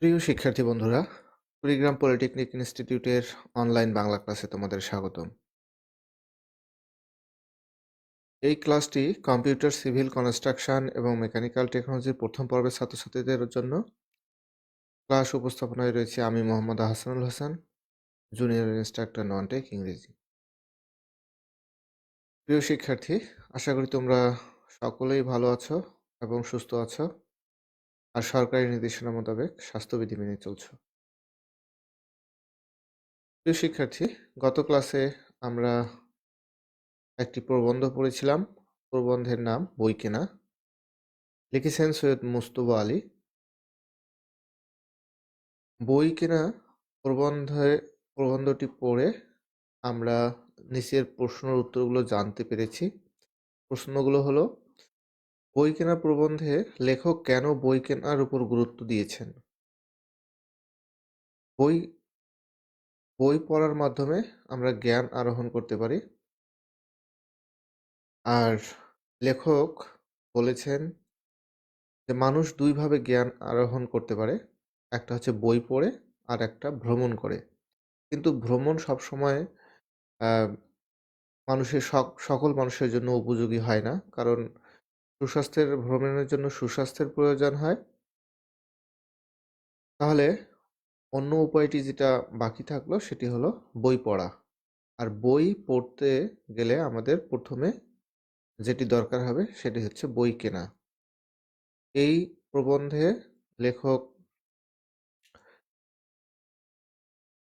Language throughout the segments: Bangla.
প্রিয় শিক্ষার্থী বন্ধুরা, কুড়িগ্রাম পলিটেকনিক ইনস্টিটিউটের অনলাইন বাংলা ক্লাসে তোমাদের স্বাগতম। এই ক্লাসটি কম্পিউটার, সিভিল, কনস্ট্রাকশন এবং মেকানিক্যাল টেকনোলজির প্রথম পর্বের ছাত্রছাত্রীদের জন্য। ক্লাস উপস্থাপনায় রয়েছে আমি মোহাম্মদ আহসানুল হাসান, জুনিয়র ইনস্ট্রাক্টর নন-টেক ইংরেজি। প্রিয় শিক্ষার্থী, আশা করি তোমরা সকলেই ভালো আছো এবং সুস্থ আছো আর সরকারি নির্দেশনা মোতাবেক স্বাস্থ্যবিধি মেনে চলছো। প্রিয় শিক্ষার্থী, গত ক্লাসে আমরা একটি প্রবন্ধ পড়েছিলাম। প্রবন্ধের নাম বই কেনা, লিখেছেন সৈয়দ মুস্তফা আলী। বই কেনা প্রবন্ধটি পড়ে আমরা নিচের প্রশ্নের উত্তরগুলো জানতে পেরেছি। প্রশ্নগুলো হলো: বই কেনা প্রবন্ধে লেখক কেন বই কেনার উপর গুরুত্ব দিয়েছেন? বই পড়ার মাধ্যমে আমরা জ্ঞান আরোহণ করতে পারি। আর লেখক বলেছেন যে মানুষ দুইভাবে জ্ঞান আরোহণ করতে পারে, একটা হচ্ছে বই পড়ে আর একটা ভ্রমণ করে। কিন্তু ভ্রমণ সবসময় মানুষের সকল মানুষের জন্য উপযোগী হয় না, কারণ ভ্রমণের জন্য সুস্বাস্থ্যের প্রয়োজন হয়। তাহলে অন্য উপায়টি যেটা বাকি থাকলো সেটি হলো বই পড়া। আর বই পড়তে গেলে আমাদের প্রথমে যেটি দরকার হবে সেটি হচ্ছে বই কেনা। এই প্রবন্ধে লেখক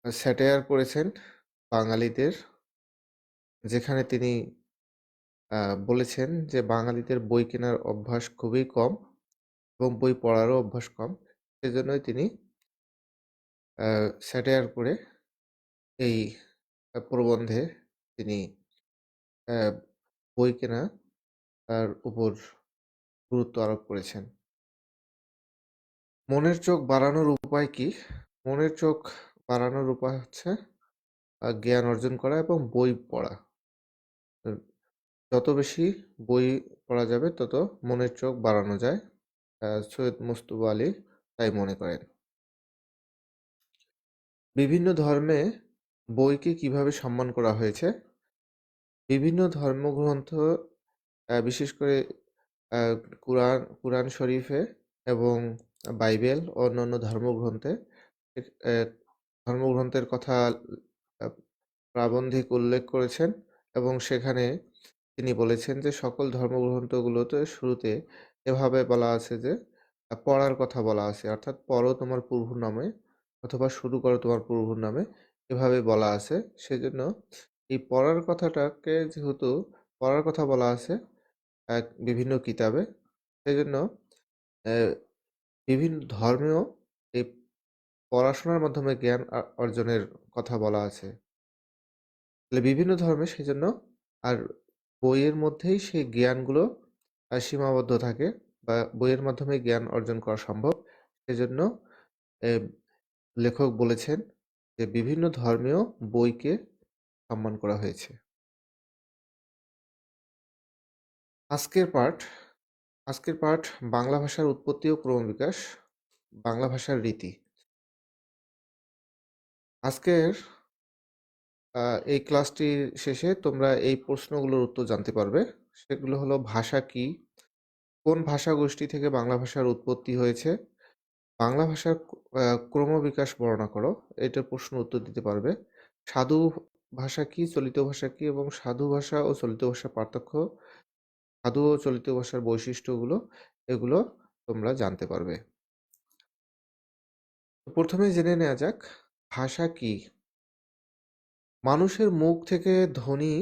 স্যাটায়ার করেছেন বাঙালিদের, যেখানে তিনি বলেছেন যে বাঙালিদের বই কেনার অভ্যাস খুবই কম এবং বই পড়ারও অভ্যাস কম। সেজন্যই তিনি স্যাটায়ার করে এই প্রবন্ধে তিনি বই কেনা তার উপর গুরুত্ব আরোপ করেছেন। মনের চোখ বাড়ানোর উপায় কি? মনের চোখ বাড়ানোর উপায় হচ্ছে জ্ঞান অর্জন করা এবং বই পড়া। যত বেশি বই পড়া যাবে তত মনের চোখ বাড়ানো যায়। সৈয়দ মুজতবা আলী তাই মনে করেন। বিভিন্ন ধর্মে বইকে কিভাবে সম্মান করা হয়েছে? বিভিন্ন ধর্মগ্রন্থ, বিশেষ করে কুরআন শরীফে এবং বাইবেল ও অন্যান্য ধর্মগ্রন্থের কথা প্রাবন্ধিক উল্লেখ করেছেন এবং সেখানে তিনি বলেছেন যে সকল ধর্মগ্রন্থগুলোতে শুরুতে এভাবে বলা আছে যে পড়ার কথা বলা আছে, অর্থাৎ পড়ো তোমার প্রভুর নামে অথবা শুরু করো তোমার প্রভুর নামে, এভাবে বলা আছে। সেজন্য এই পড়ার কথাটাকে, যেহেতু পড়ার কথা বলা আছে বিভিন্ন কিতাবে, সেজন্য বিভিন্ন ধর্মেও এই পড়াশোনার মাধ্যমে জ্ঞান অর্জনের কথা বলা আছে। তাহলে বিভিন্ন ধর্মে সেজন্য আর বইয়ের মধ্যেই সেই জ্ঞানগুলো সীমাবদ্ধ থাকে বা বইয়ের মাধ্যমে জ্ঞান অর্জন করা সম্ভব। সেজন্য লেখক বলেছেন যে বিভিন্ন ধর্মেও বইকে সম্মান করা হয়েছে। আজকের পাঠ বাংলা ভাষার উৎপত্তি ও ক্রমবিকাশ, বাংলা ভাষার রীতি। আজকের এই ক্লাসটির শেষে তোমরা এই প্রশ্নগুলোর উত্তর জানতে পারবে। সেগুলো হলো: ভাষা কি? কোন ভাষা গোষ্ঠী থেকে বাংলা ভাষার উৎপত্তি হয়েছে? বাংলা ভাষার ক্রমবিকাশ বর্ণনা করো। এটার প্রশ্ন উত্তর দিতে পারবে। সাধু ভাষা কি, চলিত ভাষা কি এবং সাধু ভাষা ও চলিত ভাষার পার্থক্য, সাধু ও চলিত ভাষার বৈশিষ্ট্যগুলো, এগুলো তোমরা জানতে পারবে। প্রথমে জেনে নেওয়া যাক ভাষা কি। মানুষের মুখ থেকে ধ্বনি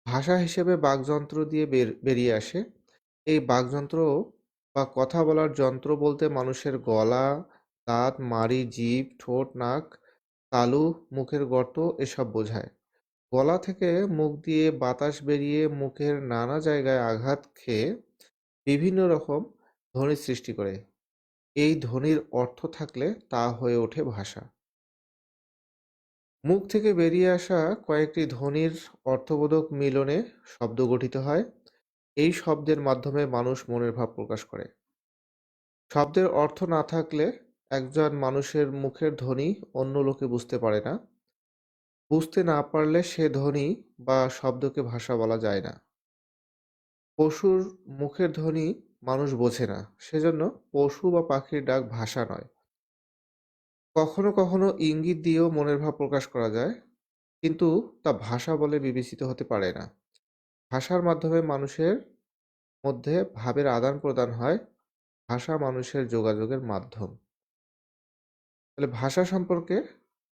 ভাষা হিসেবে বাকযন্ত্র দিয়ে বেরিয়ে আসে। এই বাকযন্ত্র বা কথা বলার যন্ত্র বলতে মানুষের গলা, দাঁত, মাড়ি, জিভ, ঠোঁট, নাক, তালু, মুখের গর্ত এসব বোঝায়। গলা থেকে মুখ দিয়ে বাতাস বেরিয়ে মুখের নানা জায়গায় আঘাত খেয়ে বিভিন্ন রকম ধ্বনি সৃষ্টি করে। এই ধ্বনির অর্থ থাকলে তা হয়ে ওঠে ভাষা। মুখ থেকে বেরিয়ে আসা কয়েকটি ধ্বনির অর্থবোধক মিলনে শব্দ গঠিত হয়। এই শব্দের মাধ্যমে মানুষ মনের ভাব প্রকাশ করে। শব্দের অর্থ না থাকলে একজন মানুষের মুখের ধ্বনি অন্য লোকে বুঝতে পারে না। বুঝতে না পারলে সে ধ্বনি বা শব্দকে ভাষা বলা যায় না। পশুর মুখের ধ্বনি মানুষ বোঝে না। সেজন্য পশু বা পাখির ডাক ভাষা নয়। কখনো, কখনো ইঙ্গিত দিয়েও মনের ভাব প্রকাশ করা যায়, কিন্তু তা ভাষা বলে বিবেচিত হতে পারে না। ভাষার মাধ্যমে মানুষের মধ্যে ভাবের আদান-প্রদান হয়। ভাষা মানুষের যোগাযোগের মাধ্যম। তাহলে ভাষা সম্পর্কে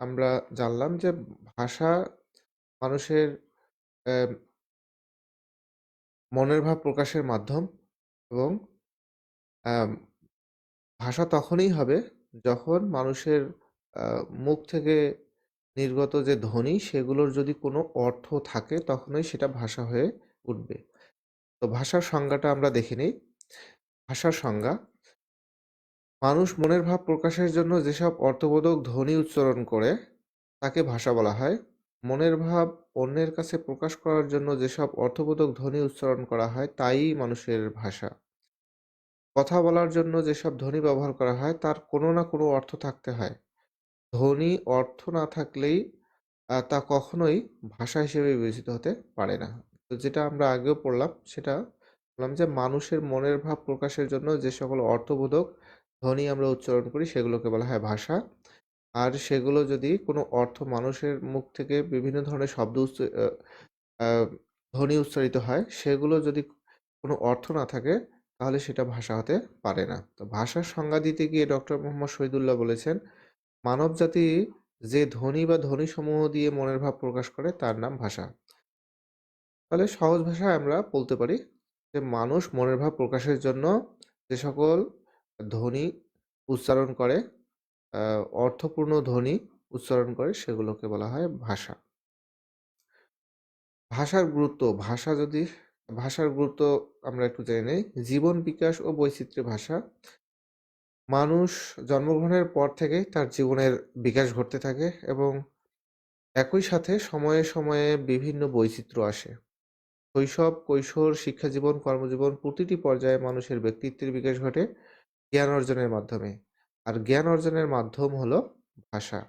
আমরা জানলাম যে ভাষা মানুষের অ্যা মনের ভাব প্রকাশের মাধ্যম এবং অ্যাম ভাষা তখনই হবে যখন মানুষের আ মুখ থেকে নির্গত যে ধ্বনি সেগুলোর যদি কোনো অর্থ থাকে তখনই সেটা ভাষা হয়ে উঠবে। তো ভাষার সংজ্ঞাটা আমরা দেখে নেই। ভাষার সংজ্ঞা: মানুষ মনের ভাব প্রকাশের জন্য যেসব অর্থবোধক ধ্বনি উচ্চারণ করে তাকে ভাষা বলা হয়। মনের ভাব অন্যের কাছে প্রকাশ করার জন্য যেসব অর্থবোধক ধ্বনি উচ্চারণ করা হয় তাই মানুষের ভাষা। কথা বলার জন্য যেসব ধ্বনি ব্যবহার করা হয় তার কোনো না কোনো অর্থ থাকতে হয়। ধ্বনি অর্থ না থাকলেই তা কখনোই ভাষা হিসেবে বিবেচিত হতে পারে না। তো যেটা আমরা আগেও পড়লাম সেটা বললাম যে মানুষের মনের ভাব প্রকাশের জন্য যে সকল অর্থবোধক ধ্বনি আমরা উচ্চারণ করি সেগুলোকে বলা হয় ভাষা। আর সেগুলো যদি কোনো অর্থ মানুষের মুখ থেকে বিভিন্ন ধরনের শব্দ আ ধ্বনি উচ্চারিত হয়, সেগুলো যদি কোনো অর্থ না থাকে, তাহলে সেটা ভাষা হতে পারে না। তো ভাষার সংজ্ঞা দিতে গিয়ে ডক্টর মুহম্মদ শহীদুল্লাহ বলেছেন, মানবজাতি যে ধ্বনি বা ধ্বনিসমূহ দিয়ে মনের ভাব প্রকাশ করে তার নাম ভাষা। তাহলে সহজ ভাষায় আমরা বলতে পারি যে মানুষ মনের ভাব প্রকাশের জন্য যে সকল ধ্বনি উচ্চারণ করে, আ অর্থপূর্ণ ধ্বনি উচ্চারণ করে সেগুলোকে বলা হয় ভাষা। ভাষার গুরুত্ব, ভাষার গুরুত্ব আমরা একটু জেনে নেই। জীবন বিকাশ ও বৈচিত্র্যে ভাষা। মানুষ জন্মগ্রহণের পর থেকেই তার জীবনের বিকাশ ঘটতে থাকে এবং একই সাথে সময়ে, সময়ে বিভিন্ন বৈচিত্র্য আসে। শৈশব, কৈশোর, শিক্ষাজীবন, কর্মজীবন প্রতিটি পর্যায়ে মানুষের ব্যক্তিত্বের বিকাশ ঘটে জ্ঞান অর্জনের মাধ্যমে। আর জ্ঞান অর্জনের মাধ্যম হলো ভাষা।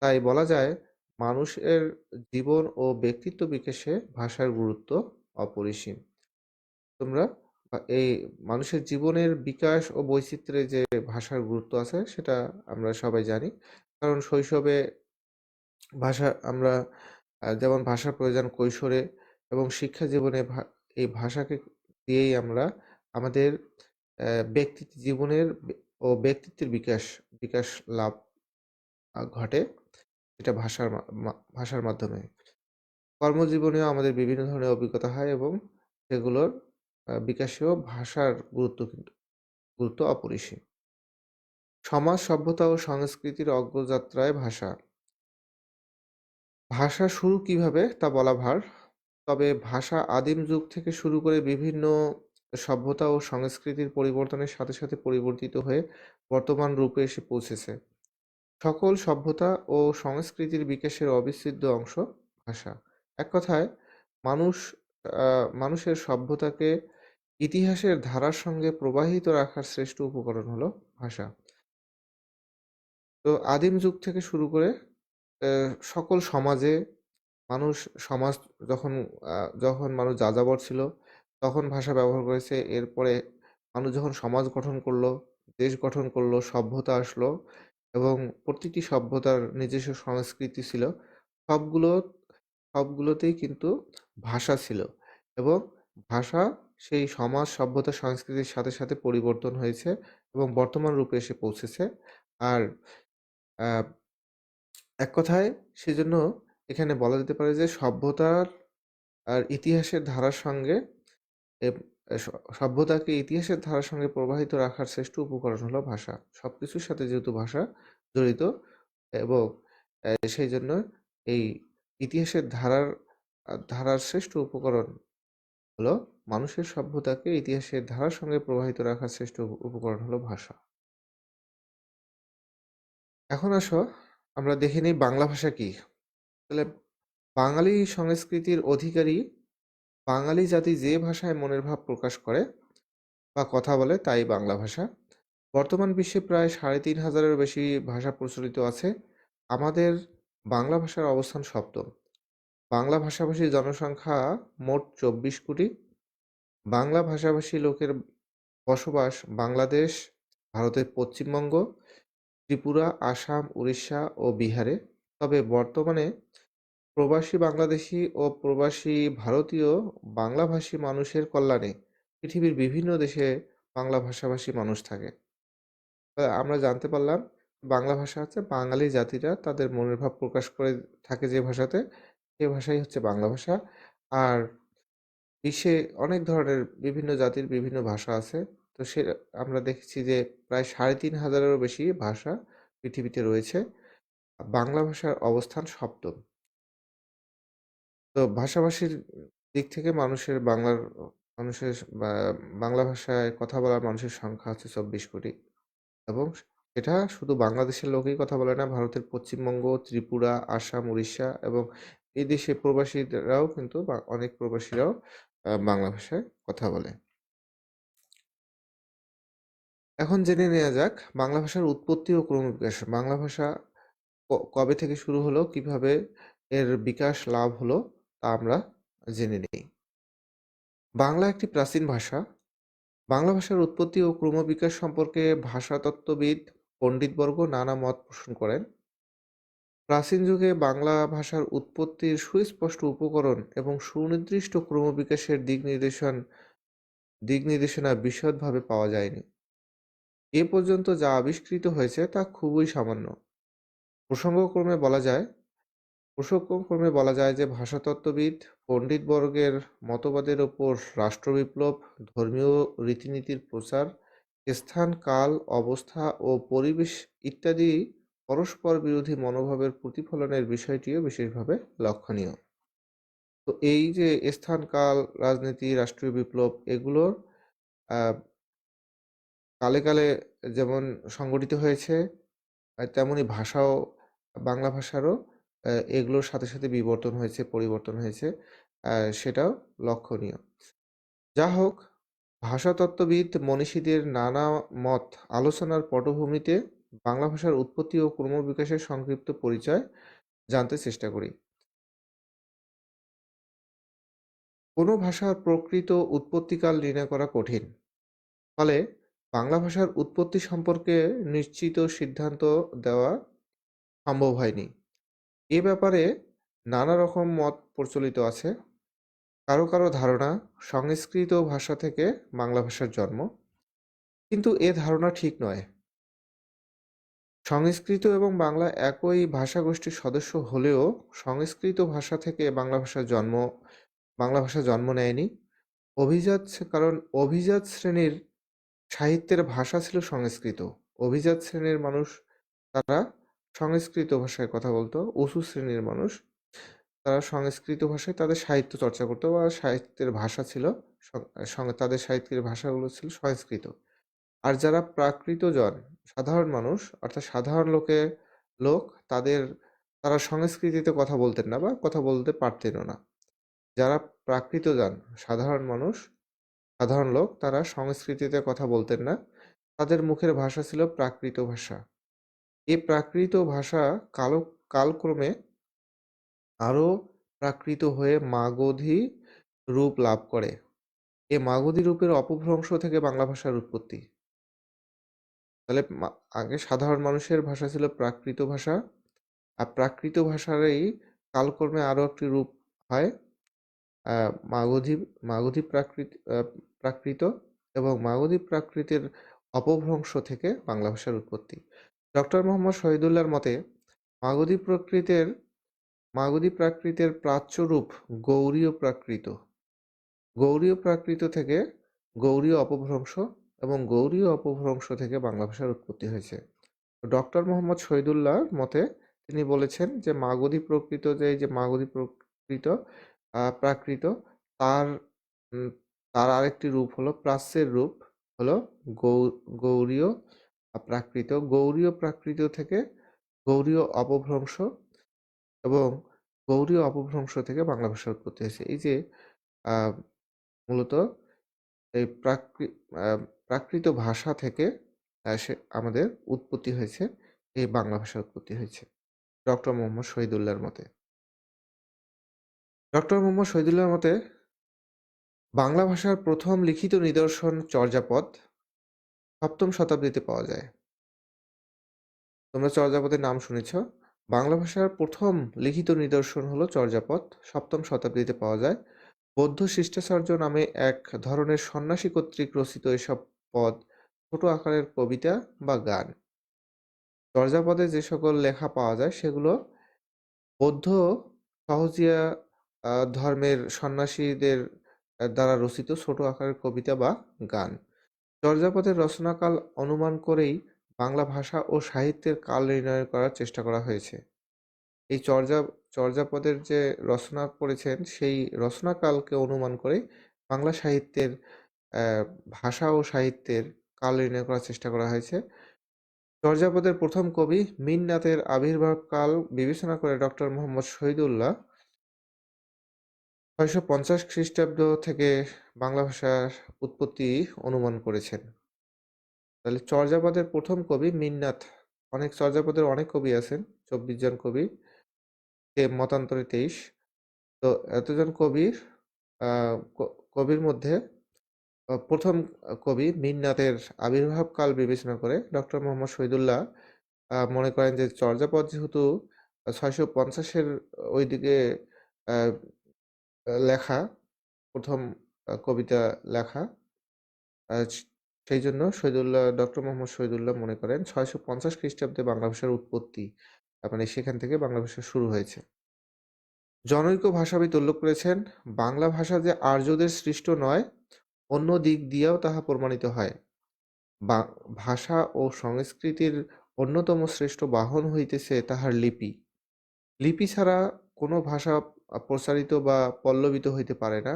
তাই বলা যায় মানুষের জীবন ও ব্যক্তিত্ব বিকাশে ভাষার গুরুত্ব অপরিসীম। তোমরা এই মানুষের জীবনের বিকাশ ও বৈচিত্র্যে যে ভাষার গুরুত্ব আছে সেটা আমরা সবাই জানি। কারণ শৈশবে আমরা যেমন ভাষার প্রয়োজন কৈশোরে এবং শিক্ষা জীবনে এই ভাষাকে দিয়েই আমরা আমাদের জীবনের ও ব্যক্তিত্বের বিকাশ লাভ ঘটে। এটা ভাষার মাধ্যমে। কর্মজীবনেও আমাদের বিভিন্ন ধরনের অভিজ্ঞতা হয় এবং সেগুলোর বিকাশেও ভাষার গুরুত্ব অপরিসীম। সমাজ, সভ্যতা ও সংস্কৃতির অগ্রযাত্রায় ভাষা। ভাষা শুরু কিভাবে তা বলা ভার। তবে ভাষা আদিম যুগ থেকে শুরু করে বিভিন্ন সভ্যতা ও সংস্কৃতির পরিবর্তনের সাথে, সাথে পরিবর্তিত হয়ে বর্তমান রূপে এসে পৌঁছেছে। সকল সভ্যতা ও সংস্কৃতির বিকাশের অবিচ্ছেদ্য অংশ ভাষা। এক কথায় মানুষ আ মানুষের সভ্যতাকে ইতিহাসের ধারার সঙ্গে প্রবাহিত রাখার শ্রেষ্ঠ উপকরণ হলো ভাষা। তো আদিম যুগ থেকে শুরু করে অ্যা সকল সমাজে মানুষ সমাজ যখন আ যখন মানুষ যাযাবর ছিল, তখন ভাষা ব্যবহার করেছে। এরপরে মানুষ যখন সমাজ গঠন করলো, দেশ গঠন করলো, সভ্যতা আসলো এবং প্রতিটি সভ্যতার নিজস্ব সংস্কৃতি ছিল। সবগুলো সবগুলোতেই কিন্তু ভাষা ছিল এবং ভাষা সেই সমাজ, সভ্যতা, সংস্কৃতির সাথে, সাথে পরিবর্তন হয়েছে এবং বর্তমান রূপে এসে পৌঁছেছে। আর আ এক কথায় সেজন্য এখানে বলা যেতে পারে যে সভ্যতার আর ইতিহাসের ধারার সঙ্গে এব এ স সভ্যতাকে ইতিহাসের ধারার সঙ্গে প্রবাহিত রাখার শ্রেষ্ঠ উপকরণ হলো ভাষা। সবকিছুর সাথে যেহেতু ভাষা জড়িত এবং সেইজন্য এই ইতিহাসের ধারার শ্রেষ্ঠ উপকরণ হলো মানুষের সভ্যতাকে ইতিহাসের ধারার সঙ্গে প্রবাহিত রাখার শ্রেষ্ঠ উপকরণ হলো ভাষা। এখন আসো আমরা দেখে নিই বাংলা ভাষা কি? তাহলে বাঙালি সংস্কৃতির অধিকারী বাঙালি জাতি যে ভাষায় মনের ভাব প্রকাশ করে বা কথা বলে তাই বাংলা ভাষা। বর্তমান বিশ্বে প্রায় ৩,৫০০-এরও বেশি ভাষা প্রচলিত আছে। আমাদের বাংলা ভাষার অবস্থান সপ্তম। বাংলা ভাষাভাষী জনসংখ্যা মোট ২৪ কোটি। বাংলা ভাষাভাষী লোকের বসবাস বাংলাদেশ, ভারতের পশ্চিমবঙ্গ, ত্রিপুরা, আসাম, উড়িষ্যা ও বিহারে। তবে বর্তমানে প্রবাসী বাংলাদেশী ও প্রবাসী ভারতীয় বাংলাভাষী মানুষের কল্যাণে পৃথিবীর বিভিন্ন দেশে বাংলা ভাষাভাষী মানুষ থাকে। আমরা জানতে পারলাম বাংলা ভাষা হচ্ছে বাঙালি জাতিরা তাদের মনের ভাব প্রকাশ করে থাকে যে ভাষাতে, সে ভাষাই হচ্ছে বাংলা ভাষা। আর বিশ্বে অনেক ধরনের বিভিন্ন জাতির বিভিন্ন ভাষা আছে। তো আমরা দেখেছি যে প্রায় ৩,৫০০-এরও বেশি ভাষা পৃথিবীতে রয়েছে। বাংলা ভাষার অবস্থান সপ্তম। তো ভাষাভাষীর দিক থেকে মানুষের বাংলা ভাষায় কথা বলার মানুষের সংখ্যা হচ্ছে ২৪ কোটি। এবং এটা শুধু বাংলাদেশের লোকই কথা বলে না, ভারতের পশ্চিমবঙ্গ, ত্রিপুরা, আসাম, উড়িষ্যা এবং এই দেশে প্রবাসীরাও কিন্তু অনেক প্রবাসীরাও বাংলা ভাষায় কথা বলে। এখন জেনে নেওয়া যাক বাংলা ভাষার উৎপত্তি ও ক্রমবিকাশ। বাংলা ভাষা কবে থেকে শুরু হলো, কিভাবে এর বিকাশ লাভ হলো তা আমরা জেনে নিই। বাংলা একটি প্রাচীন ভাষা। বাংলা ভাষার উৎপত্তি ও ক্রমবিকাশ সম্পর্কে ভাষাতত্ত্ববিদ পণ্ডিতবর্গ নানা মত পোষণ করেন। প্রাচীন যুগে বাংলা ভাষার উৎপত্তির সুস্পষ্ট উপকরণ এবং সুনির্দিষ্ট ক্রমবিকাশের দিক নির্দেশনা বিশদভাবে পাওয়া যায়নি। এ পর্যন্ত যা আবিষ্কৃত হয়েছে তা খুবই সামান্য। প্রসঙ্গক্রমে বলা যায় যে ভাষাতত্ত্ববিদ পণ্ডিতবর্গের মতবাদের ওপর রাষ্ট্রবিপ্লব, ধর্মীয় রীতিনীতির প্রচার, স্থান, কাল, অবস্থা ও পরিবেশ ইত্যাদি পরস্পর বিরোধী মনোভাবের প্রতিফলনের বিষয়টিও বিশেষভাবে লক্ষণীয়। তো এই যে স্থান, কাল, রাজনীতি, রাষ্ট্রীয় বিপ্লব এগুলোর কালে কালে যেমন সংগঠিত হয়েছে, তেমনি বাংলা ভাষারও এগুলোর সাথে সাথে পরিবর্তন হয়েছে, সেটাও লক্ষণীয়। যা হোক, ভাষাতত্ত্ববিদ মনীষীদের নানা মত আলোচনার পটভূমিতে বাংলা ভাষার উৎপত্তি ও ক্রমবিকাশের সংক্ষিপ্ত পরিচয় জানতে চেষ্টা করি। কোনো ভাষার প্রকৃত উৎপত্তিকাল নির্ণয় করা কঠিন, ফলে বাংলা ভাষার উৎপত্তি সম্পর্কে নিশ্চিত সিদ্ধান্ত দেওয়া সম্ভব হয়নি। এ ব্যাপারে নানা রকম মত প্রচলিত আছে। কারো কারো ধারণা সংস্কৃত ভাষা থেকে বাংলা ভাষার জন্ম, কিন্তু এ ধারণা ঠিক নয়। সংস্কৃত এবং বাংলা একই ভাষাগোষ্ঠীর সদস্য হলেও সংস্কৃত ভাষা থেকে বাংলা ভাষা জন্ম নেয়নি। কারণ অভিজাত শ্রেণীর সাহিত্যের ভাষা ছিল সংস্কৃত। অভিজাত শ্রেণীর মানুষ তারা সংস্কৃত ভাষায় কথা বলতো। উঁচু শ্রেণীর মানুষ তারা সংস্কৃত ভাষায় তাদের সাহিত্য চর্চা করতো, বা সাহিত্যের ভাষা ছিল তাদের সাহিত্যের ভাষাগুলো ছিল সংস্কৃত। আর যারা সাধারণ মানুষ, অর্থাৎ সাধারণ লোক তারা সংস্কৃতিতে কথা বলতেন না বা কথা বলতে পারতেনও না। যারা প্রাকৃতজন, সাধারণ মানুষ, সাধারণ লোক, তারা সংস্কৃতিতে কথা বলতেন না। তাদের মুখের ভাষা ছিল প্রাকৃত ভাষা। এই প্রাকৃত ভাষা কালক্রমে আরও প্রাকৃত হয়ে মাগধী রূপ লাভ করে। এ মাগধী রূপের অপভ্রংশ থেকে বাংলা ভাষার উৎপত্তি। তাহলে আগে সাধারণ মানুষের ভাষা ছিল প্রাকৃত ভাষা, আর প্রাকৃত ভাষারই কালক্রমে আরও একটি রূপ হয় মাগধী মাগধী প্রাকৃত, এবং মাগধী প্রাকৃতের অপভ্রংশ থেকে বাংলা ভাষার উৎপত্তি। ডক্টর মোহাম্মদ শহীদুল্লাহর মতে মাগধী প্রাকৃতের প্রাচ্য রূপ গৌড়ীয় প্রাকৃত। গৌড়ীয় প্রাকৃত থেকে গৌড়ীয় অপভ্রংশ, এবং গৌড়ীয় অপভ্রংশ থেকে বাংলা ভাষার উৎপত্তি হয়েছে। ডক্টর মোহাম্মদ শহীদুল্লাহর মতে তিনি বলেছেন যে মাগধী প্রাকৃত তার আরেকটি রূপ হলো প্রাচ্যের রূপ হলো গৌড়ীয় প্রাকৃত। গৌড়ীয় প্রাকৃত থেকে গৌড়ীয় অপভ্রংশ, এবং গৌড়ীয় অপভ্রংশ থেকে বাংলা ভাষার উৎপত্তি হয়েছে। এই যে মূলত এই প্রাকৃত ভাষা থেকে আমাদের উৎপত্তি হয়েছে, এই বাংলা ভাষার উৎপত্তি হয়েছে ডক্টর মোহাম্মদ শহীদুল্লাহর মতে। ডক্টর মোহাম্মদ শহীদুল্লাহর মতে বাংলা ভাষার প্রথম লিখিত নিদর্শন চর্যাপদ ৭ম শতাব্দীতে পাওয়া যায়। তোমরা চর্যাপদের নাম শুনেছ। বাংলা ভাষার প্রথম লিখিত নিদর্শন হলো চর্যাপদ, ৭ম শতাব্দীতে পাওয়া যায়। বৌদ্ধ শিষ্টাচার্য নামে এক ধরনের সন্ন্যাসী কর্তৃক রচিত এসব পদ ছোট আকারের কবিতা বা গান। চর্যাপদে যে সকল লেখা পাওয়া যায় সেগুলো বৌদ্ধ সহজিয়া ধর্মের সন্ন্যাসীদের দ্বারা রচিত ছোট আকারের কবিতা বা গান। চর্যাপদের রচনাকাল অনুমান করেই বাংলা ভাষা ও সাহিত্যের কাল নির্ণয় করার চেষ্টা করা হয়েছে। এই চর্যাপদের যে রচনা করেছেন সেই রচনাকালকে অনুমান করে বাংলা সাহিত্যের ভাষা ও সাহিত্যের কাল নির্ণয় করার চেষ্টা করা হয়েছে। চর্যাপদের প্রথম কবি মিন্নাতের আবির্ভাবকাল বিবেচনা করে ডক্টর মোহাম্মদ শহীদুল্লাহ ৬৫০ খ্রিস্টাব্দ থেকে বাংলা ভাষার উৎপত্তি অনুমান করেছেন। তাহলে চর্যাপদের প্রথম কবি মিন্নাত। চর্যাপদের অনেক কবি আছেন, ২৪ জন কবি, মতান্তরে ২৩। তো এতজন কবির মধ্যে প্রথম কবি মিন্নাতের আবির্ভাবকাল বিবেচনা করে ডক্টর মোহাম্মদ শহীদুল্লাহ মনে করেন যে চর্যাপদ যেহেতু ৬৫০-এর ওই দিকে লেখা, প্রথম কবিতা লেখা, সেই জন্য ডক্টর মোহাম্মদ শহীদুল্লাহ মনে করেন ৬৫০ খ্রিস্টাব্দে বাংলা ভাষার উৎপত্তি, মানে সেখান থেকে বাংলা ভাষা শুরু হয়েছে। জনৈক ভাষাবিদ উল্লেখ করেছেন, বাংলা ভাষা যে আর্যদের সৃষ্ট নয়, অন্য দিক দিয়েও তাহা প্রমাণিত হয়। ভাষা ও সংস্কৃতির অন্যতম শ্রেষ্ঠ বাহন হইতেছে তাহার লিপি। লিপি ছাড়া কোনো ভাষা প্রচারিত বা পল্লবিত হইতে পারে না।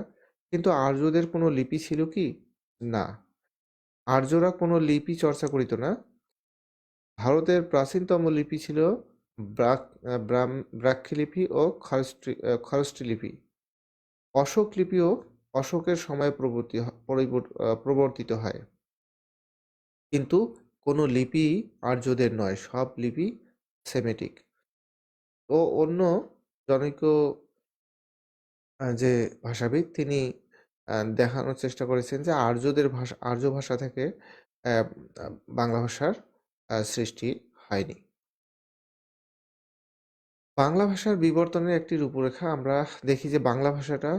কিন্তু আর্যদের কোনো লিপি ছিল কি? না, আর্যরা কোনো লিপি চর্চা করিত না। ভারতের প্রাচীনতম লিপি ছিল ব্রাহ্মী ও খরষ্টি লিপি। অশোক লিপিও অশোকের সময়ে প্রবর্তিত হয়। কিন্তু কোনো লিপি আর্যদের নয়, সব লিপি সেমেটিক। ও অন্য জনৈক যে ভাষাবিদ তিনি দেখানোর চেষ্টা করেছেন যে আর্য ভাষা থেকে বাংলা ভাষার সৃষ্টি হয়নি। বাংলা ভাষার বিবর্তনের একটি রূপরেখা আমরা দেখি যে বাংলা ভাষাটা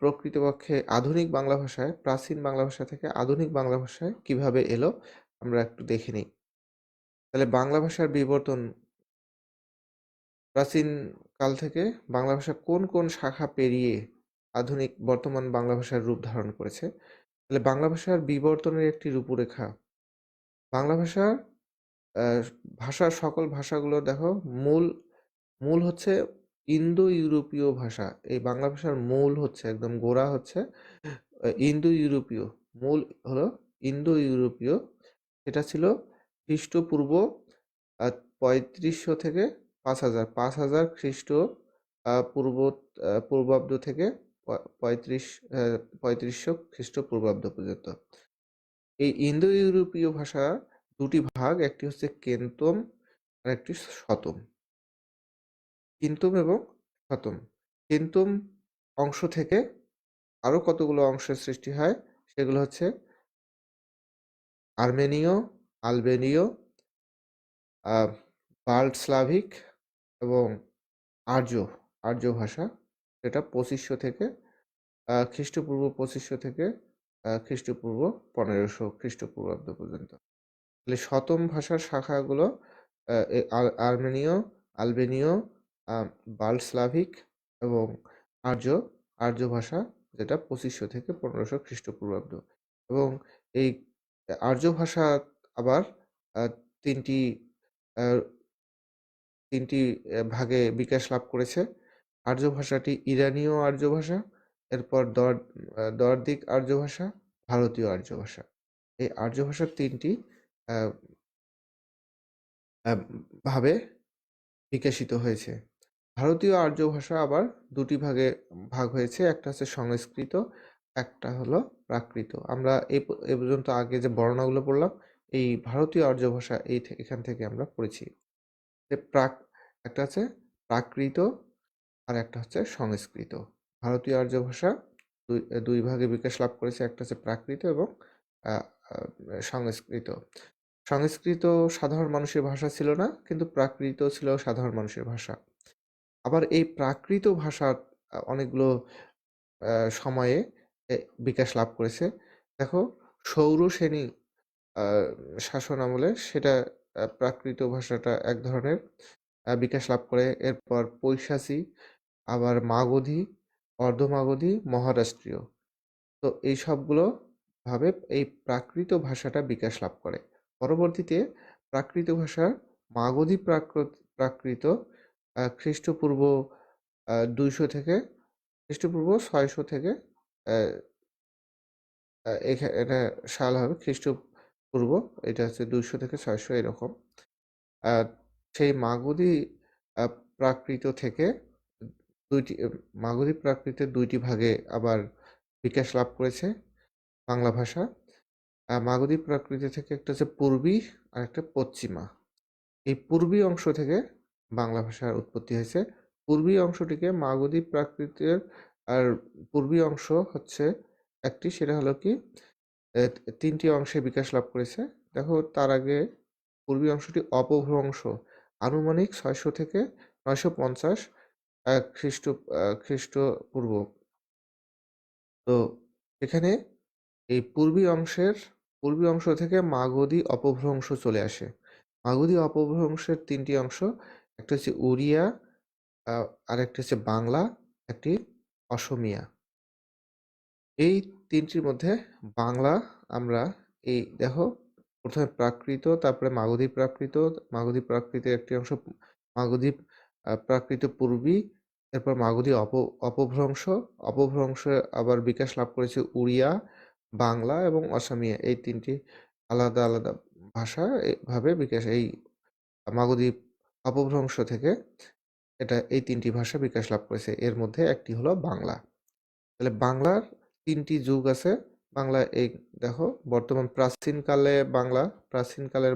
প্রকৃতপক্ষে আধুনিক বাংলা ভাষায়, প্রাচীন বাংলা ভাষা থেকে আধুনিক বাংলা ভাষায় কিভাবে এলো আমরা একটু দেখে নিই। তাহলে বাংলা ভাষার বিবর্তন প্রাচীন কাল থেকে বাংলা ভাষা কোন কোন শাখা পেরিয়ে আধুনিক বর্তমান বাংলা ভাষার রূপ ধারণ করেছে। তাহলে বাংলা ভাষার বিবর্তনের একটি রূপরেখা। বাংলা ভাষার সকল ভাষাগুলো দেখো, মূল হচ্ছে ইন্দো ইউরোপীয় ভাষা। এই বাংলা ভাষার মূল হচ্ছে, একদম গোড়া হচ্ছে ইন্দো ইউরোপীয়। মূল হলো ইন্দো ইউরোপীয়। এটা ছিল খ্রিস্টপূর্ব ৩৫০০ থেকে ৫০০০ খ্রিস্ট পূর্বাব্দ থেকে ৩৫০০ খ্রিস্টপূর্বাব্দ পর্যন্ত। এই ইন্দো ইউরোপীয় ভাষা দুটি ভাগ, একটি হচ্ছে কেন্তম আর একটি শতম। কিন্তম এবং শতম। কিন্তম অংশ থেকে আরো কতগুলো অংশের সৃষ্টি হয়, সেগুলো হচ্ছে আর্মেনীয়, আলবেনীয়, বাল্ট স্লাভিক এবং আর্য ভাষা। এটা ২৫০০ থেকে খ্রিস্টপূর্ব ২৫০০ থেকে খ্রিস্টপূর্ব ১৫০০ খ্রিস্টপূর্বাব্দ পর্যন্ত। তাহলে শতম ভাষার শাখাগুলো আর্মেনীয়, আলবেনীয়, বাল্ট স্লাভিক এবং আর্য ভাষা, যেটা ২৫০০ থেকে ১৫০০ খ্রিস্টপূর্বাব্দ। এবং এই আর্য ভাষা আবার তিনটি ভাগে বিকাশ লাভ করেছে। আর্য ভাষাটি ইরানীয় আর্য ভাষা, এরপর দর্দিক আর্য ভাষা, ভারতীয় আর্য ভাষা। এই আর্য ভাষার তিনটি ভাবে বিকশিত হয়েছে। ভারতীয় আর্য ভাষা আবার দুটি ভাগে ভাগ হয়েছে, একটা হচ্ছে সংস্কৃত, একটা হলো প্রাকৃত। আমরা এই পর্যন্ত আগে যে বর্ণনাগুলো পড়লাম এই ভারতীয় আর্য ভাষা এখান থেকে আমরা পড়েছি। একটা আছে প্রাকৃত আর একটা হচ্ছে সংস্কৃত। ভারতীয় আর্য ভাষা দুই ভাগে বিকাশ লাভ করেছে। একটা হচ্ছে প্রাকৃত এবং আহ, আহ, সংস্কৃত। সংস্কৃত সাধারণ মানুষের ভাষা ছিল না, কিন্তু প্রাকৃত ছিল সাধারণ মানুষের ভাষা। আবার এই প্রাকৃত ভাষা অনেকগুলো সময়ে বিকাশ লাভ করেছে। দেখো, সৌর শ্রেণী শাসন আমলে সেটা প্রাকৃত ভাষাটা এক ধরনের বিকাশ লাভ করে। এরপর পৈশাচী, আবার মাগধী, অর্ধমাগধী, মহারাষ্ট্রীয়। তো এই সবগুলো ভাবে এই প্রাকৃত ভাষাটা বিকাশ লাভ করে। পরবর্তীতে প্রাকৃত ভাষার মাগধী প্রাকৃত খ্রিস্টপূর্ব 200 থেকে খ্রিস্টপূর্ব 600 থেকে এটা সাল হবে খ্রিস্টপূর্ব, এটা হচ্ছে 200 থেকে 600 এরকম। সেই মাগধী প্রাকৃত থেকে মাগধী প্রাকৃতের 2টি ভাগে আবার বিকাশ লাভ করেছে বাংলা ভাষা। মাগধী প্রাকৃত থেকে একটা হচ্ছে পূর্বী আর একটা পশ্চিমা। এই পূর্বী অংশ থেকে বাংলা ভাষার উৎপত্তি হয়েছে। পূর্বী অংশটিকে মাগধী প্রাকৃতের, আর পূর্বী অংশ হচ্ছে একটি, সেটা হলো কি 3টি অংশে বিকাশ লাভ করেছে। দেখো, তার আগে পূর্বী অংশটি অপভ্রংশ, আনুমানিক 600 থেকে 950 খ্রিস্টপূর্ব। তো এখানে এই পূর্বী অংশ থেকে মাগধী অপভ্রংশ চলে আসে। মাগধী অপভ্রংশের 3টি অংশ, একটা হচ্ছে উড়িয়া, আর একটা হচ্ছে বাংলা, একটি অসমিয়া। এই 3টির মধ্যে বাংলা আমরা এই দেখো, প্রথমে প্রাকৃত, তারপরে মাগধী প্রাকৃতের একটি অংশ মাগধী প্রাকৃত পূর্বী, এরপর মাগধী অপভ্রংশ। অপভ্রংশে আবার বিকাশ লাভ করেছে উড়িয়া, বাংলা এবং অসমিয়া। এই 3টি আলাদা আলাদা ভাষা ভাবে বিকাশ, এই মাগধী অপভ্রংশ থেকে এই 3টি ভাষা বিকাশ লাভ করেছে। এর মধ্যে একটি হলো বাংলা। তাহলে বাংলার 3টি যুগ আছে। বাংলা এই দেখো, বর্তমান প্রাচীনকালের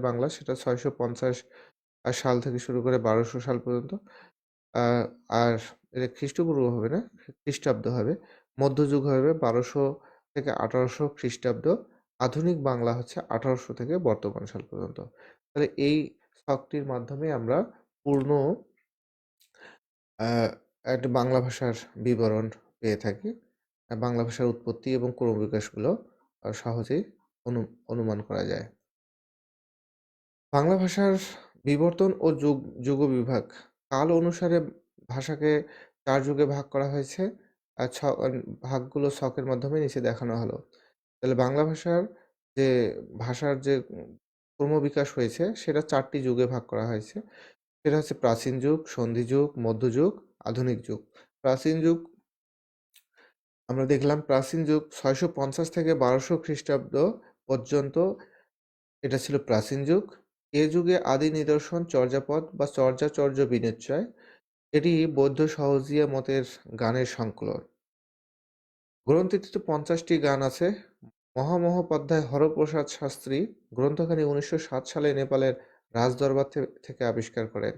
বাংলা সেটা 650 সাল থেকে শুরু করে 1200 সাল পর্যন্ত। আর এটা খ্রিস্টপূর্ব হবে না, খ্রিস্টাব্দ হবে। মধ্যযুগ হবে 1200 থেকে 1800 খ্রিস্টাব্দ। আধুনিক বাংলা হচ্ছে 1800 থেকে বর্তমান সাল পর্যন্ত। তাহলে এই ছকটির মাধ্যমে আমরা পূর্ণ একটা বাংলা ভাষার বিবরণ পেয়ে থাকি। বাংলা ভাষার উৎপত্তি এবং ক্রমবিকাশগুলো সহজেই অনুমান করা যায়। বাংলা ভাষার বিবর্তন ও যুগবিভাগ। কাল অনুসারে ভাষাকে 4 যুগে ভাগ করা হয়েছে। ভাগগুলো ছকের মাধ্যমে নিচে দেখানো হলো। তাহলে বাংলা ভাষার যে ক্রমবিকাশ হয়েছে সেটা 4টি যুগে ভাগ করা হয়েছে। সেটা হচ্ছে প্রাচীন যুগ, সন্ধি যুগ, মধ্যযুগ, আধুনিক যুগ। প্রাচীন যুগ আমরা দেখলাম, প্রাচীন যুগ 650 থেকে 1200 খ্রিস্টাব্দ পর্যন্ত এটা ছিল প্রাচীন যুগ। এ যুগে আদি নিদর্শন চর্যাপদ বা চর্যাচর্য বিনিশ্চয়। এটি বৌদ্ধ সহজিয়া মতের গানের সংকলন। গ্রন্থটিতে 50টি গান আছে। মহামহোপাধ্যায় হরপ্রসাদ শাস্ত্রী গ্রন্থখানি 1907 সালে নেপালের রাজদরবার থেকে আবিষ্কার করেন।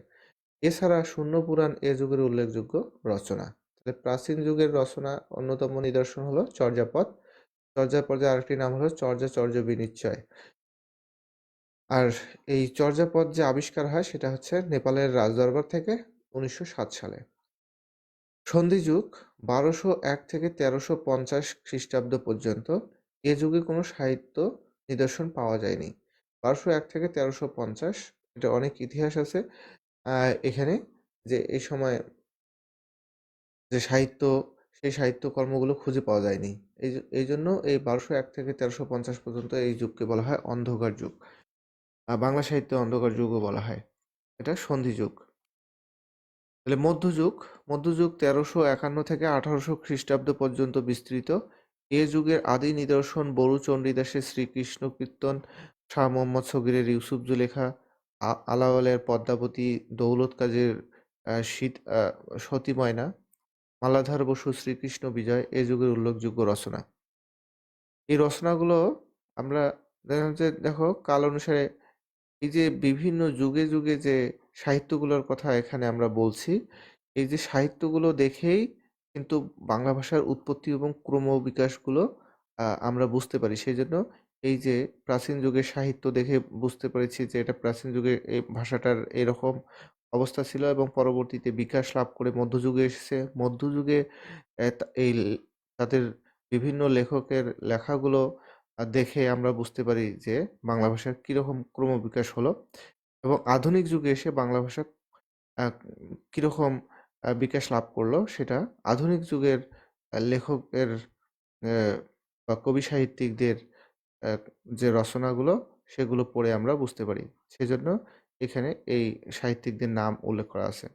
এছাড়া শূন্য পুরাণ এ যুগের উল্লেখযোগ্য রচনা। তাহলে প্রাচীন যুগের রচনা অন্যতম নিদর্শন হলো চর্যাপদ। চর্যাপদের আরেকটি নাম হলো চর্যাচর্য বিনিশ্চয়। আর এই চর্যাপদ যে আবিষ্কার হয় সেটা হচ্ছে নেপালের রাজদরবার থেকে 1907 সালে। সন্ধিযুগ 1201 থেকে 1350 খ্রিস্টাব্দ পর্যন্ত। এ যুগে কোনো সাহিত্য নিদর্শন পাওয়া যায়নি। 1201 থেকে 1350, এটা অনেক ইতিহাস আছে এখানে, যে এই সময় যে সেই সাহিত্যকর্মগুলো খুঁজে পাওয়া যায়নি। এই জন্য এই 1201 থেকে 1350 পর্যন্ত এই যুগকে বলা হয় অন্ধকার যুগ। বাংলা সাহিত্যে অন্ধকার যুগও বলা হয়। এটা সন্ধি যুগ। তাহলে মধ্যযুগ 1351 থেকে 1800 খ্রিস্টাব্দ পর্যন্ত বিস্তৃত। এ যুগের আদি নিদর্শন বড়ু চণ্ডীদাসের শ্রীকৃষ্ণ কীর্তন, শাহ মোহাম্মদ সগিরের ইউসুফ জুলেখা, আলাওলের পদ্মাবতী, দৌলত কাজীর সতী ময়না, মালাধার বসু শ্রীকৃষ্ণ বিজয় এ যুগের উল্লেখযোগ্য রচনা। এই রচনাগুলো আমরা দেখা যাচ্ছে দেখো কাল অনুসারে এই যে বিভিন্ন যুগে, যুগে যে সাহিত্যগুলোর কথা এখানে আমরা বলছি, এই যে সাহিত্যগুলো দেখেই কিন্তু বাংলা ভাষার উৎপত্তি এবং ক্রমবিকাশগুলো আমরা বুঝতে পারি। সেজন্য এই যে প্রাচীন যুগের সাহিত্য দেখে বুঝতে পেরেছি যে এটা প্রাচীন যুগে এই ভাষাটার এরকম অবস্থা ছিল এবং পরবর্তীতে বিকাশ লাভ করে মধ্যযুগে এসেছে। মধ্যযুগে এ তা এই তাদের বিভিন্ন লেখকের লেখাগুলো দেখে আমরা বুঝতে পারি যে বাংলা ভাষার কিরকম ক্রমবিকাশ হলো এবং আধুনিক যুগে এসে বাংলা ভাষা আ কিরকম বিকাশ লাভ করলো সেটা আধুনিক যুগের লেখকের অ্যা বা কবি সাহিত্যিকদের অ্যা যে রচনাগুলো সেগুলো পড়ে আমরা বুঝতে পারি। সেজন্য এখানে এই সাহিত্যিকদের নাম উল্লেখ করা আছে।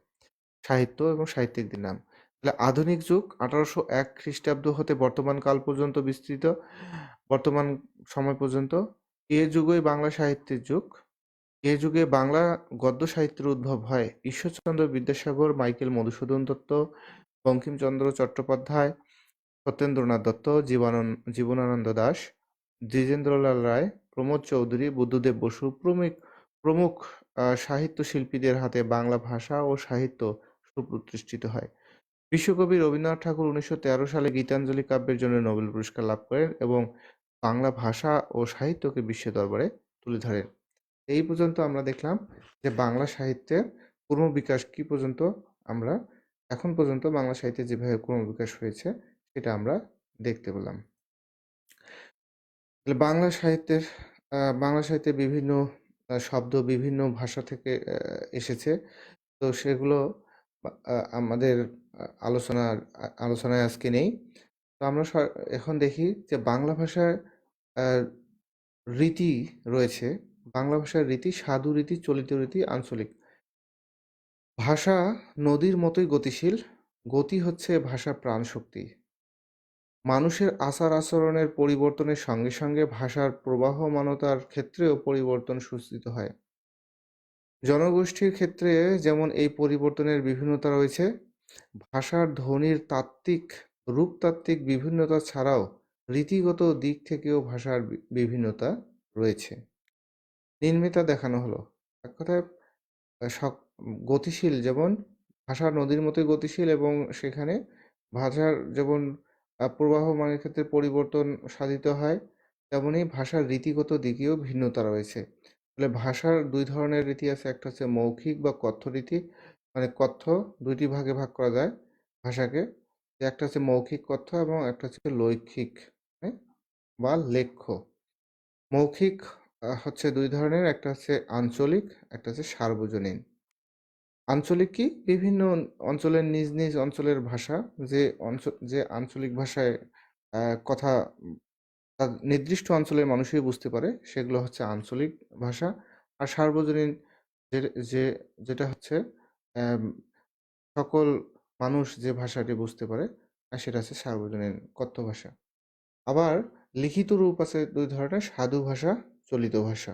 সাহিত্য এবং সাহিত্যিকদের নাম। তাহলে আধুনিক যুগ ১৮০১ খ্রিস্টাব্দ হতে বর্তমান কাল পর্যন্ত বিস্তৃত। বর্তমান সময় পর্যন্ত এ যুগই বাংলা সাহিত্যের যুগ। এ যুগে বাংলা গদ্য সাহিত্যের উদ্ভব হয় ঈশ্বরচন্দ্র বিদ্যাসাগর, মাইকেল মধুসূদন দত্ত, বঙ্কিমচন্দ্র চট্টোপাধ্যায়, সত্যেন্দ্রনাথ দত্ত, জীবনানন্দ দাশ, দ্বিজেন্দ্রলাল রায়, প্রমোদ চৌধুরী, বুদ্ধদেব বসু প্রমুখ সাহিত্য শিল্পীদের হাতে বাংলা ভাষা ও সাহিত্য সুপ্রতিষ্ঠিত হয়। বিশ্বকবি রবীন্দ্রনাথ ঠাকুর ১৯১৩ সালে গীতাঞ্জলি কাব্যের জন্য নোবেল পুরস্কার লাভ করেন এবং বাংলা ভাষা ও সাহিত্যকে বিশ্ব দরবারে তুলে ধরেন। এই পর্যন্ত আমরা দেখলাম যে বাংলা সাহিত্যের ক্রমবিকাশ কি পর্যন্ত আমরা এখন পর্যন্ত বাংলা সাহিত্যে যেভাবে ক্রমবিকাশ হয়েছে সেটা আমরা দেখতে পেলাম। তাহলে বাংলা সাহিত্যে বিভিন্ন শব্দ বিভিন্ন ভাষা থেকে এসেছে। তো সেগুলো আমাদের আলোচনায় আজকে নেই। তো আমরা এখন দেখি যে বাংলা ভাষায় আ রীতি রয়েছে। বাংলা ভাষার রীতি সাধু রীতি, চলিত রীতি, আঞ্চলিক। ভাষা নদীর মতোই গতিশীল। গতি হচ্ছে ভাষার প্রাণশক্তি। মানুষের আচার-আচরণের পরিবর্তনের সঙ্গে, সঙ্গে ভাষার প্রবাহমানতার ক্ষেত্রেও পরিবর্তন সূচিত হয়। জনগোষ্ঠীর ক্ষেত্রে যেমন এই পরিবর্তনের বিভিন্নতা রয়েছে, ভাষার ধ্বনির রূপতাত্ত্বিক বিভিন্নতা ছাড়াও রীতিগত দিক থেকেও ভাষার বিভিন্নতা রয়েছে। নিম্নতা দেখানো হলো। এক কথায় সক গতিশীল যেমন ভাষা নদীর মতোই গতিশীল এবং সেখানে ভাষার যেমন প্রবাহমানের ক্ষেত্রে পরিবর্তন সাধিত হয়, তেমনি ভাষার রীতিগত দিকেও ভিন্নতা রয়েছে। তাহলে ভাষার ২ ধরনের রীতি আছে। একটা হচ্ছে মৌখিক বা কথ্য রীতি। মানে কথ্য ২ টি ভাগে ভাগ করা যায় ভাষাকে। একটা হচ্ছে মৌখিক কথ্য এবং একটা হচ্ছে লৈখিক হ্যাঁ? বা লেখ্য। মৌখিক হচ্ছে ২ ধরনের। একটা হচ্ছে আঞ্চলিক, একটা হচ্ছে সার্বজনীন। আঞ্চলিক কি? বিভিন্ন অঞ্চলের নিজ, নিজ অঞ্চলের ভাষা যে আঞ্চলিক ভাষায় কথা নির্দিষ্ট অঞ্চলের মানুষই বুঝতে পারে সেগুলো হচ্ছে আঞ্চলিক ভাষা। আর সার্বজনীন যে যে যেটা হচ্ছে অ্যাম সকল মানুষ যে ভাষাটি বুঝতে পারে সেটা হচ্ছে সার্বজনীন কথ্য ভাষা। আবার লিখিত রূপ আছে ২ ধরনের সাধু ভাষা, চলিত ভাষা।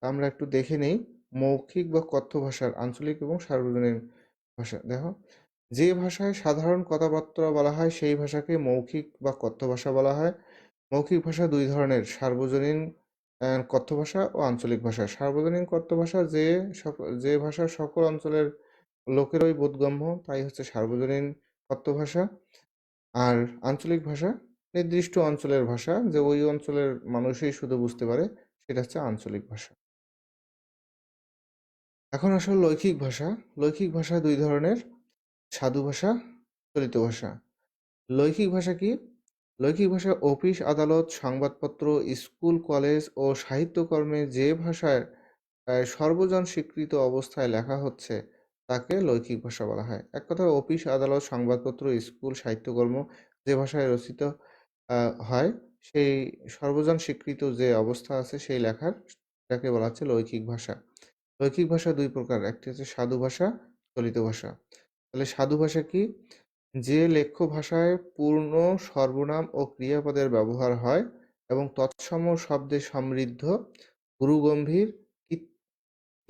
আমরা একটু দেখে নেই মৌখিক বা কথ্য ভাষার আঞ্চলিক এবং সার্বজনীন ভাষা। দেখো যে ভাষায় সাধারণ কথাবার্তা বলা হয় সেই ভাষাকে মৌখিক বা কথ্য ভাষা বলা হয়। মৌখিক ভাষা ২ ধরনের সার্বজনীন কথ্য ভাষা ও আঞ্চলিক ভাষা। সার্বজনীন কথ্য ভাষা যে ভাষা সকল অঞ্চলের লোকেরই বোধগম্য তাই হচ্ছে সার্বজনীন কথ্য ভাষা। আর আঞ্চলিক ভাষা নির্দিষ্ট অঞ্চলের ভাষা যে ওই অঞ্চলের মানুষই শুধু বুঝতে পারে সেটা হচ্ছে আঞ্চলিক ভাষা। এখন আসলে লৈখিক ভাষা। লৈখিক ভাষা ২ ধরনের সাধু ভাষা, চলিত ভাষা। লৈখিক ভাষা কি? লৈখিক ভাষা অফিস, আদালত, সংবাদপত্র, স্কুল, কলেজ ও সাহিত্যকর্মে যে ভাষায় সর্বজন স্বীকৃত অবস্থায় লেখা হচ্ছে তাকে লৈখিক ভাষা বলা হয়। এক কথায় অফিস, আদালত, সংবাদপত্র, স্কুল, সাহিত্যকর্ম যে ভাষায় রচিত হয় সেই সর্বজন স্বীকৃত যে অবস্থা আছে সেই লেখার তাকে বলা হচ্ছে লৈখিক ভাষা। লৈখিক ভাষা ২ প্রকার। একটি হচ্ছে সাধু ভাষা, চলিত ভাষা। তাহলে সাধু ভাষা কি? যে লেখ্য ভাষায় পূর্ণ সর্বনাম ও ক্রিয়াপদের ব্যবহার হয় এবং তৎসম শব্দে সমৃদ্ধ গুরুগম্ভীর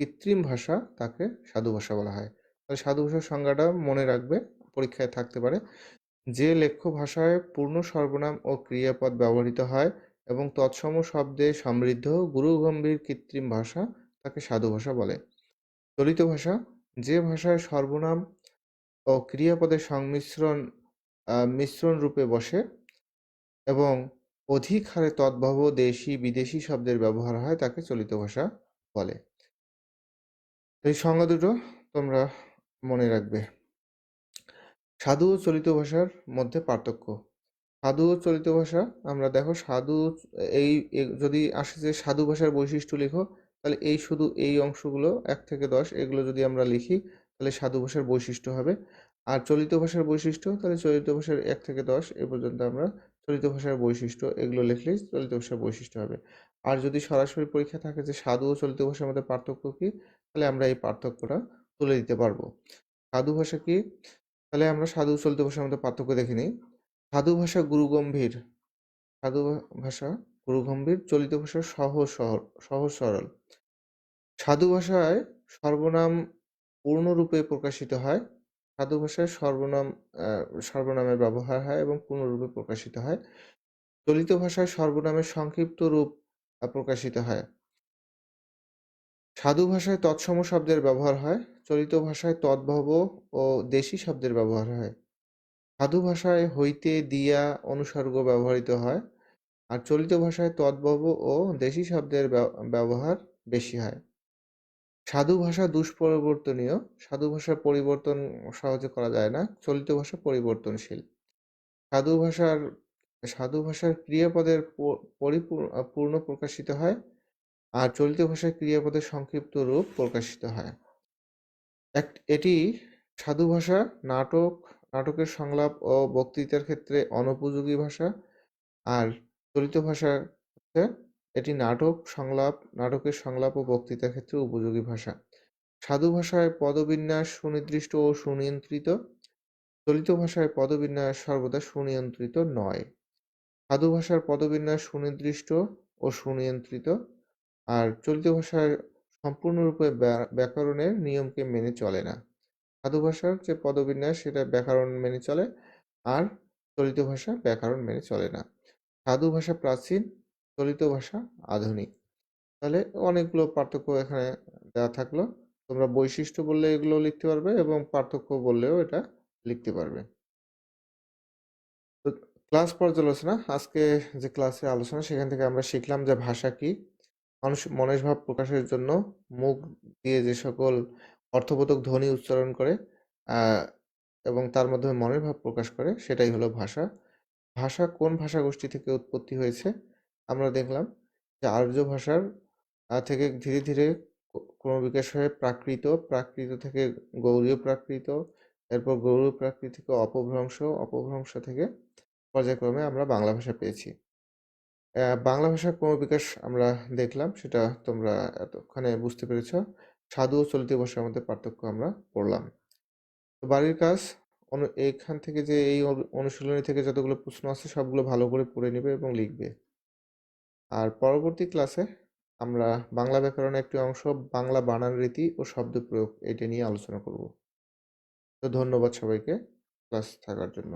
কৃত্রিম ভাষা তাকে সাধু ভাষা বলা হয়। তাহলে সাধু ভাষার সংজ্ঞাটা মনে রাখবে, পরীক্ষায় থাকতে পারে। যে লেখ্য ভাষায় পূর্ণ সর্বনাম ও ক্রিয়াপদ ব্যবহৃত হয় এবং তৎসম শব্দে সমৃদ্ধ গুরুগম্ভীর কৃত্রিম ভাষা তাকে সাধু ভাষা বলে। চলিত ভাষা, যে ভাষায় সর্বনাম ও ক্রিয়াপদের সংমিশ্রণ মিশ্রণ রূপে বসে এবং অধিক হারে তদ্ভব দেশি বিদেশি শব্দের ব্যবহার হয় তাকে চলিত ভাষা বলে। এই সংজ্ঞা দুটো তোমরা মনে রাখবে। সাধু ও চলিত ভাষার মধ্যে পার্থক্য। সাধু ও চলিত ভাষা, আমরা দেখো সাধু যদি আসে যে সাধু ভাষার বৈশিষ্ট্য লিখো, তাহলে এই শুধু এই অংশগুলো 1 থেকে 10 এগুলো যদি আমরা লিখি তাহলে সাধু ভাষার বৈশিষ্ট্য হবে। আর চলিত ভাষার বৈশিষ্ট্য, তাহলে চলিত ভাষার 1 থেকে 10 এ পর্যন্ত আমরা চলিত ভাষার বৈশিষ্ট্য এগুলো লিখলেই চলিত ভাষার বৈশিষ্ট্য হবে। আর যদি সরাসরি পরীক্ষা থাকে যে সাধু ও চলিত ভাষার মধ্যে পার্থক্য কি, তাহলে আমরা এই পার্থক্যটা তুলে দিতে পারবো। সাধু ভাষা কি? তাহলে আমরা সাধু ও চলিত ভাষার মধ্যে পার্থক্য দেখে নিই। সাধু ভাষা গুরুগম্ভীর, সাধু ভাষা গুরুগম্ভীর, চলিত ভাষা সহজ সরল। সাধু ভাষায় সর্বনাম পূর্ণরূপে প্রকাশিত হয়। সাধু ভাষায় সর্বনামের ব্যবহার হয় এবং পূর্ণরূপে প্রকাশিত হয়। চলিত ভাষায় সর্বনামের সংক্ষিপ্ত রূপ প্রকাশিত হয়। সাধু ভাষায় তৎসম শব্দের ব্যবহার হয়। চলিত ভাষায় তদ্ভব ও দেশি শব্দের ব্যবহার হয়। সাধু ভাষায় হইতে দিয়া অনুসর্গ ব্যবহৃত হয়, আর চলিত ভাষায় তদ্ভব ও দেশি শব্দের ব্যবহার বেশি হয়। সাধু ভাষা দুষ্পরিবর্তনীয়। সাধু ভাষার পরিবর্তন সহজে করা যায় না। চলিত ভাষা পরিবর্তনশীল। সাধু ভাষার সাধু ভাষার ক্রিয়াপদের পূর্ণ প্রকাশিত হয়, আর চলিত ভাষায় ক্রিয়াপদের সংক্ষিপ্ত রূপ প্রকাশিত হয়। এটি সাধু ভাষা নাটকের সংলাপ ও বক্তৃতার ক্ষেত্রে অনুপযোগী ভাষা, আর চলিত ভাষা হচ্ছে এটি নাটকের সংলাপ ও বক্তৃতার ক্ষেত্রে উপযোগী ভাষা। সাধু ভাষায় পদবিন্যাস সুনির্দিষ্ট ও সুনিয়ন্ত্রিত। চলিত ভাষায় পদবিন্যাস সর্বদা সুনিয়ন্ত্রিত নয়। সাধু ভাষার পদবিন্যাস সুনির্দিষ্ট ও সুনিয়ন্ত্রিত, আর চলিত ভাষায় সম্পূর্ণরূপে ব্যাকরণের নিয়মকে মেনে চলে না। সাধু ভাষার যে পদবিন্যাস সেটা ব্যাকরণ মেনে চলে, আর চলিত ভাষা ব্যাকরণ মেনে চলে না। সাধু ভাষা প্রাচীন, চলিত ভাষা আধুনিক। তাহলে অনেকগুলো পার্থক্য এখানে দেওয়া থাকলো। তোমরা বৈশিষ্ট্য বললে এগুলো লিখতে পারবে এবং পার্থক্য বললেও এটা লিখতে পারবে। তো ক্লাস পর্যালোচনা, আজকে যে ক্লাসের আলোচনা সেখান থেকে আমরা শিখলাম যে ভাষা কি, মানুষ মনের ভাব প্রকাশের জন্য মুখ দিয়ে যে সকল অর্থবোধক ধ্বনি উচ্চারণ করে এবং তার মাধ্যমে মনের ভাব প্রকাশ করে সেটাই হলো ভাষা। ভাষা কোন ভাষাগোষ্ঠী থেকে উৎপত্তি হয়েছে? আমরা দেখলাম যে আর্য ভাষার থেকে ধীরে ধীরে ক্রমবিকাশ হয়ে প্রাকৃত থেকে গৌড়ীয় প্রাকৃত, এরপর গৌড়ীয় প্রাকৃত থেকে অপভ্রংশ থেকে পর্যায়ক্রমে আমরা বাংলা ভাষা পেয়েছি। বাংলা ভাষার ক্রমবিকাশ আমরা দেখলাম, সেটা তোমরা এতক্ষণে বুঝতে পেরেছ। সাধু ও চলিত ভাষার মধ্যে পার্থক্য আমরা পড়লাম। তো বাড়ির কাজ, এইখান থেকে যে এই অনুশীলনী থেকে যতগুলো প্রশ্ন আছে সবগুলো ভালো করে পড়ে নেবে এবং লিখবে। আর পরবর্তী ক্লাসে আমরা বাংলা ব্যাকরণের একটি অংশ, বাংলা বানান রীতি ও শব্দ প্রয়োগ, এটা নিয়ে আলোচনা করব। তো ধন্যবাদ সবাইকে ক্লাস থাকার জন্য।